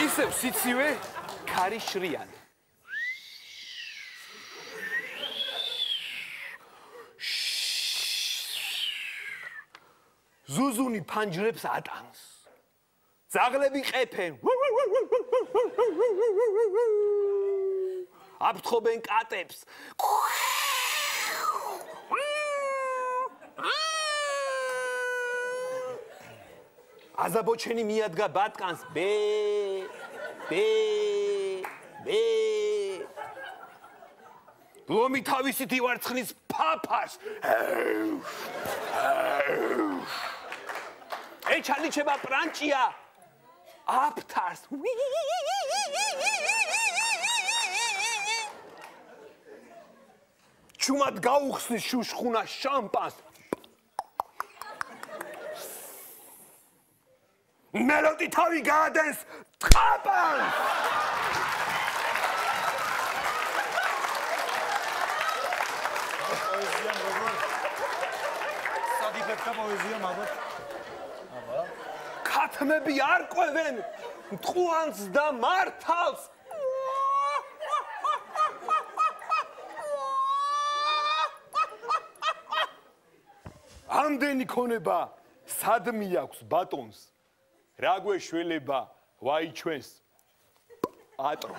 ისევ სიცივე ქარიშრიანი. ზუზუნი ფანჯრებს ატანს. ძაღლები ყეფენ. აფრთხობენ კატებს. აზაბოჩენი მიადგა ბატკანს. ბე. ლომი თავისით ივარცხნის ფაფას. ეჩალიჩება პრანჭია. აფთარს. ჩუმად გაუხსნის შუშხუნა შამპანს. მელოდი თავი გაადენს ტყაპანს. ქათმები არ ყვევენ მტყუანს და მართალს. ამდენი ქონება სადმი აქვს ბატონს. რა გვეშველება ვაიჩვენს ატრო.